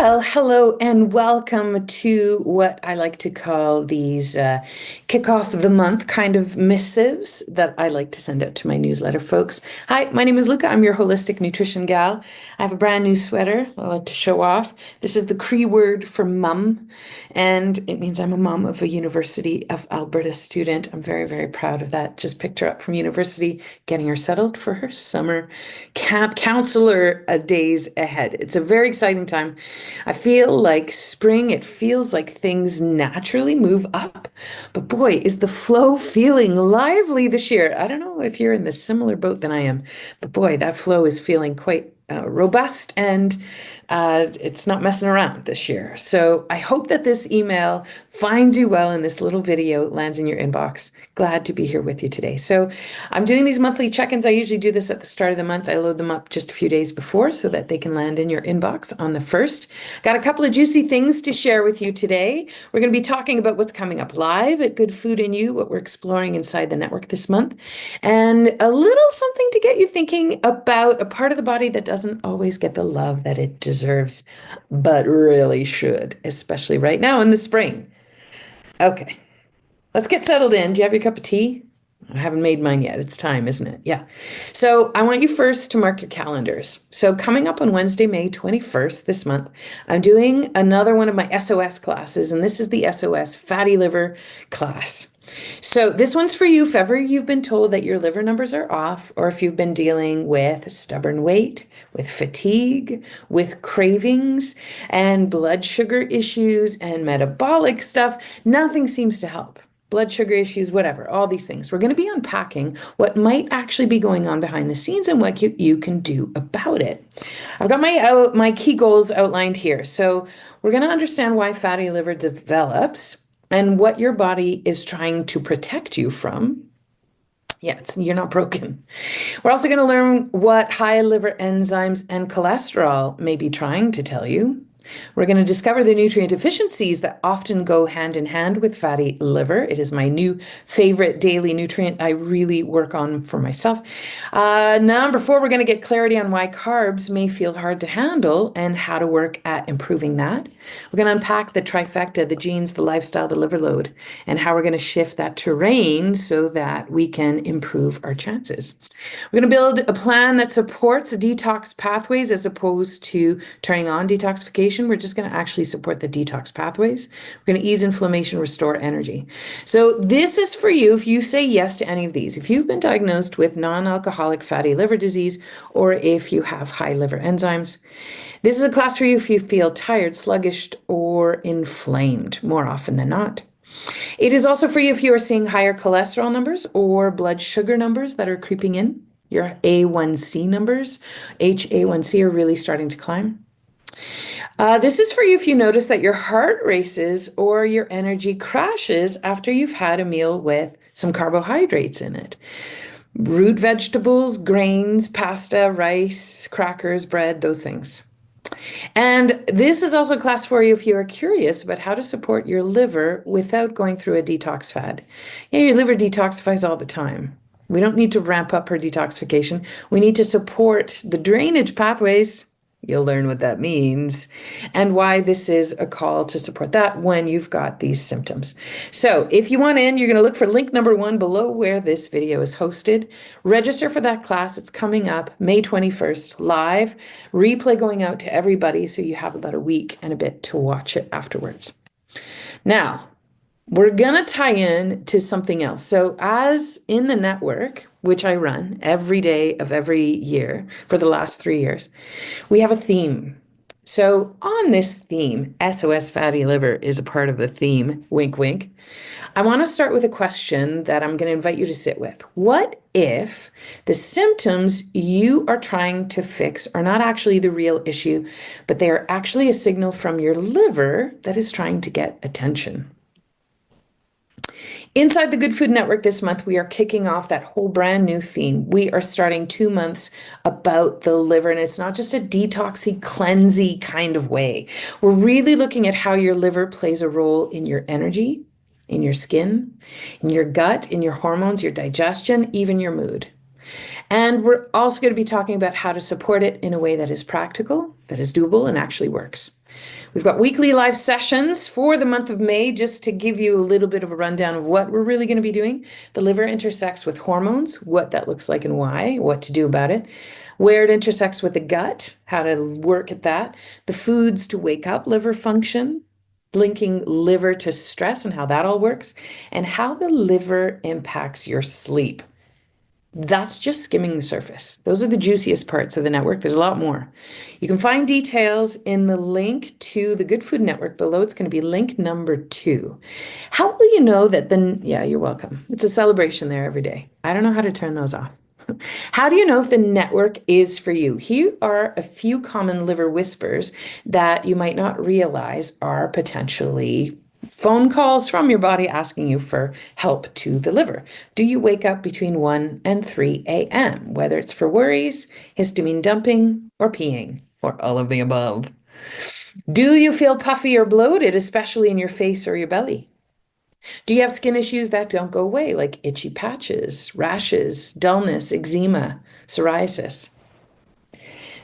Well, hello and welcome to what I like to call these kick off the month kind of missives that I like to send out to my newsletter folks. Hi, my name is Luka. I'm your holistic nutrition gal. I have a brand new sweater I like to show off. This is the Cree word for mum, and it means I'm a mom of a University of Alberta student. I'm very, very proud of that. Just picked her up from university, getting her settled for her summer camp counselor days ahead. It's a very exciting time. I feel like spring, it feels like things naturally move up. But boy, is the flow feeling lively this year. I don't know if you're in the similar boat than I am, but boy, that flow is feeling quite robust and it's not messing around this year. So I hope that this email finds you well and this little video lands in your inbox. Glad to be here with you today. So I'm doing these monthly check-ins. I usually do this at the start of the month. I load them up just a few days before so that they can land in your inbox on the 1st. Got a couple of juicy things to share with you today. We're going to be talking about what's coming up live at Good Food and You, what we're exploring inside the network this month, and a little something to get you thinking about a part of the body that doesn't always get the love that it deserves, but really should, especially right now in the spring. Okay, let's get settled in. Do you have your cup of tea? I haven't made mine yet. It's time, isn't it? Yeah. So I want you first to mark your calendars. So coming up on Wednesday, May 21st this month, I'm doing another one of my SOS classes, and this is the SOS fatty liver class. So this one's for you if ever you've been told that your liver numbers are off, or if you've been dealing with stubborn weight, with fatigue, with cravings, and blood sugar issues and metabolic stuff. Nothing seems to help. Blood sugar issues, whatever, all these things. We're going to be unpacking what might actually be going on behind the scenes and what you can do about it. I've got my key goals outlined here. So we're going to understand why fatty liver develops and what your body is trying to protect you from. Yeah, you're not broken. We're also going to learn what high liver enzymes and cholesterol may be trying to tell you. We're going to discover the nutrient deficiencies that often go hand in hand with fatty liver. It is my new favorite daily nutrient I really work on for myself. Number 4, we're going to get clarity on why carbs may feel hard to handle and how to work at improving that. We're going to unpack the trifecta, the genes, the lifestyle, the liver load, and how we're going to shift that terrain so that we can improve our chances. We're going to build a plan that supports detox pathways as opposed to turning on detoxification. We're just going to actually support the detox pathways. We're going to ease inflammation, restore energy. So this is for you if you say yes to any of these. If you've been diagnosed with non-alcoholic fatty liver disease, or if you have high liver enzymes, this is a class for you if you feel tired, sluggish, or inflamed more often than not. It is also for you if you are seeing higher cholesterol numbers or blood sugar numbers that are creeping in. Your A1C numbers, HA1C, are really starting to climb. This is for you if you notice that your heart races or your energy crashes after you've had a meal with some carbohydrates in it. Root vegetables, grains, pasta, rice, crackers, bread, those things. And this is also a class for you if you are curious about how to support your liver without going through a detox fad. Yeah, your liver detoxifies all the time. We don't need to ramp up her detoxification. We need to support the drainage pathways. You'll learn what that means and why this is a call to support that when you've got these symptoms. So if you want in, you're going to look for link number 1 below where this video is hosted. Register for that class. It's coming up May 21st, live. Replay going out to everybody, so you have about a week and a bit to watch it afterwards. Now, we're going to tie in to something else. So as in the network, which I run every day of every year for the last 3 years, we have a theme. So on this theme, SOS fatty liver is a part of the theme, wink, wink. I want to start with a question that I'm going to invite you to sit with. What if the symptoms you are trying to fix are not actually the real issue, but they are actually a signal from your liver that is trying to get attention? Inside the Good Food Network this month, we are kicking off that whole brand new theme. We are starting 2 months about the liver, and it's not just a detoxy, cleansy kind of way. We're really looking at how your liver plays a role in your energy, in your skin, in your gut, in your hormones, your digestion, even your mood. And we're also going to be talking about how to support it in a way that is practical, that is doable, and actually works. We've got weekly live sessions for the month of May, just to give you a little bit of a rundown of what we're really going to be doing. The liver intersects with hormones, what that looks like and why, what to do about it, where it intersects with the gut, how to work at that, the foods to wake up liver function, linking liver to stress and how that all works, and how the liver impacts your sleep. That's just skimming the surface. Those are the juiciest parts of the network. There's a lot more. You can find details in the link to the Good Food Network below. It's going to be link number 2. How will you know that yeah, you're welcome. It's a celebration there every day. I don't know how to turn those off. How do you know if the network is for you? Here are a few common liver whispers that you might not realize are potentially phone calls from your body asking you for help to the liver. Do you wake up between 1 and 3 a.m., whether it's for worries, histamine dumping, or peeing, or all of the above? Do you feel puffy or bloated, especially in your face or your belly? Do you have skin issues that don't go away, like itchy patches, rashes, dullness, eczema, psoriasis?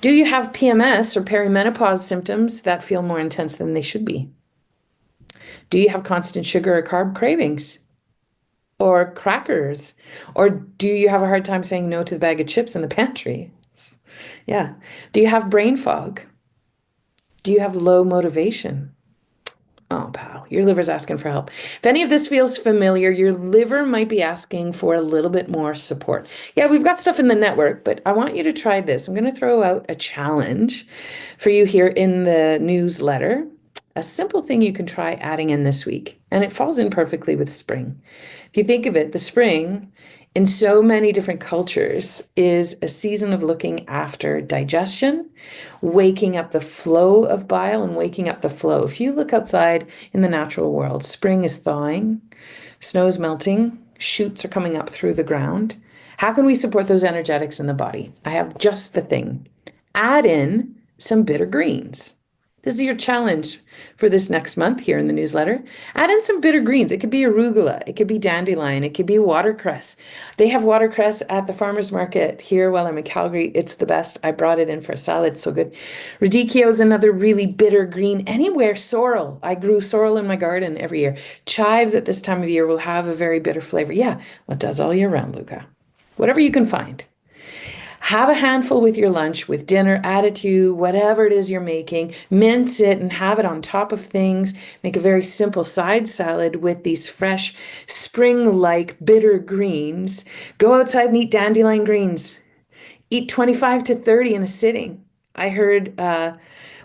Do you have PMS or perimenopause symptoms that feel more intense than they should be? Do you have constant sugar or carb cravings? Or crackers? Or do you have a hard time saying no to the bag of chips in the pantry? Yeah. Do you have brain fog? Do you have low motivation? Oh, pal, your liver's asking for help. If any of this feels familiar, your liver might be asking for a little bit more support. Yeah, we've got stuff in the network, but I want you to try this. I'm going to throw out a challenge for you here in the newsletter. A simple thing you can try adding in this week, and it falls in perfectly with spring. If you think of it, the spring in so many different cultures is a season of looking after digestion, waking up the flow of bile and waking up the flow. If you look outside in the natural world, spring is thawing, snow is melting, shoots are coming up through the ground. How can we support those energetics in the body? I have just the thing. Add in some bitter greens. This is your challenge for this next month here in the newsletter. Add in some bitter greens. It could be arugula. It could be dandelion. It could be watercress. They have watercress at the farmer's market here while I'm in Calgary. It's the best. I brought it in for a salad. So good. Radicchio is another really bitter green. Anywhere. Sorrel. I grew sorrel in my garden every year. Chives at this time of year will have a very bitter flavor. Yeah, what does all year round, Luka? Whatever you can find. Have a handful with your lunch, with dinner, add it to whatever it is you're making, mince it and have it on top of things. Make a very simple side salad with these fresh spring-like bitter greens. Go outside and eat dandelion greens. Eat 25 to 30 in a sitting. I heard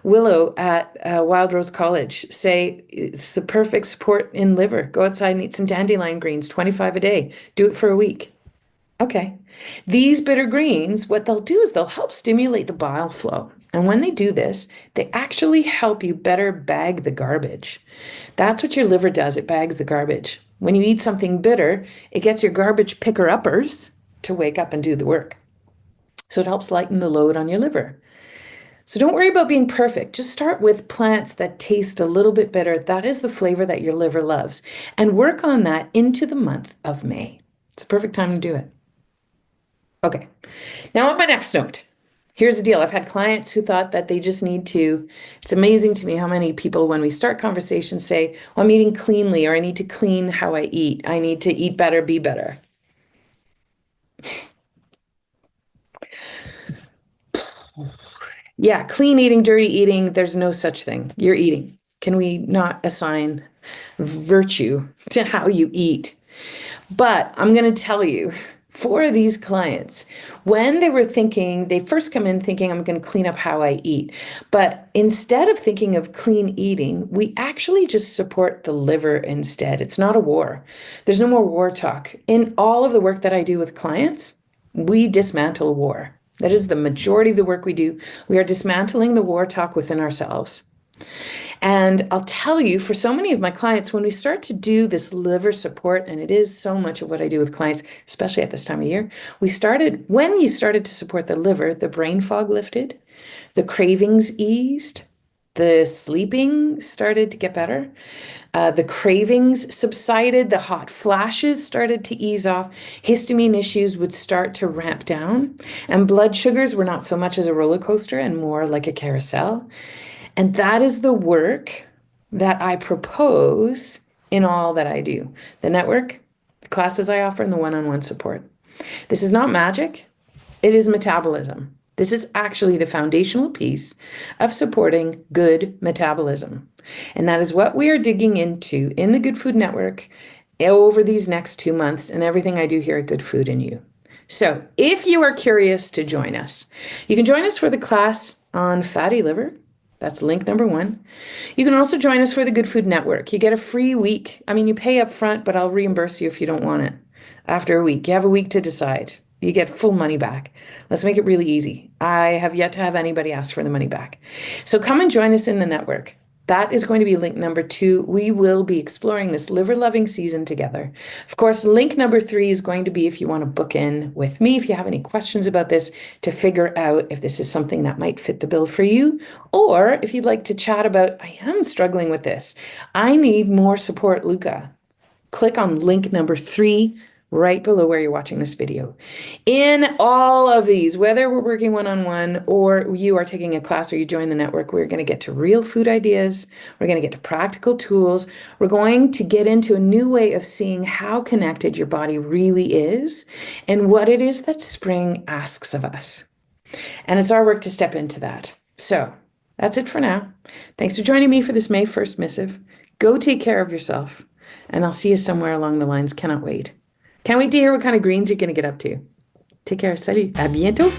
Willow at Wild Rose College say it's the perfect support in liver. Go outside and eat some dandelion greens, 25 a day. Do it for a week. Okay. These bitter greens, what they'll do is they'll help stimulate the bile flow. And when they do this, they actually help you better bag the garbage. That's what your liver does. It bags the garbage. When you eat something bitter, it gets your garbage picker-uppers to wake up and do the work. So it helps lighten the load on your liver. So don't worry about being perfect. Just start with plants that taste a little bit bitter. That is the flavor that your liver loves. And work on that into the month of May. It's a perfect time to do it. Okay, now on my next note, here's the deal. I've had clients who thought that they just need to, it's amazing to me how many people, when we start conversations, say, well, I'm eating cleanly, or I need to clean how I eat. I need to eat better, be better. Yeah, clean eating, dirty eating, there's no such thing. You're eating. Can we not assign virtue to how you eat? But I'm going to tell you, for these clients, when they were thinking, they first come in thinking, I'm going to clean up how I eat. But instead of thinking of clean eating, we actually just support the liver instead. It's not a war. There's no more war talk. In all of the work that I do with clients, we dismantle war. That is the majority of the work we do. We are dismantling the war talk within ourselves. And I'll tell you, for so many of my clients, when we start to do this liver support, and it is so much of what I do with clients, especially at this time of year, when you started to support the liver, the brain fog lifted, the cravings eased, the sleeping started to get better, the cravings subsided, the hot flashes started to ease off, histamine issues would start to ramp down, and blood sugars were not so much as a roller coaster and more like a carousel. And that is the work that I propose in all that I do. The network, the classes I offer, and the one-on-one support. This is not magic. It is metabolism. This is actually the foundational piece of supporting good metabolism. And that is what we are digging into in the Good Food Network over these next 2 months and everything I do here at Good Food and You. So if you are curious to join us, you can join us for the class on fatty liver. That's link number 1. You can also join us for the Good Food Network. You get a free week. I mean, you pay up front, but I'll reimburse you if you don't want it. After a week, you have a week to decide. You get full money back. Let's make it really easy. I have yet to have anybody ask for the money back. So come and join us in the network. That is going to be link number 2. We will be exploring this liver loving season together. Of course, link number 3 is going to be if you want to book in with me, if you have any questions about this, to figure out if this is something that might fit the bill for you, or if you'd like to chat about, I am struggling with this. I need more support, Luka. Click on link number 3 right below where you're watching this video. In all of these, whether we're working one-on-one or you are taking a class or you join the network, we're going to get to real food ideas. We're going to get to practical tools. We're going to get into a new way of seeing how connected your body really is and what it is that spring asks of us. And it's our work to step into that. So that's it for now. Thanks for joining me for this May 1st missive. Go take care of yourself, and I'll see you somewhere along the lines. Cannot wait. Can't wait to hear what kind of greens you're going to get up to. Take care. Salut. À bientôt.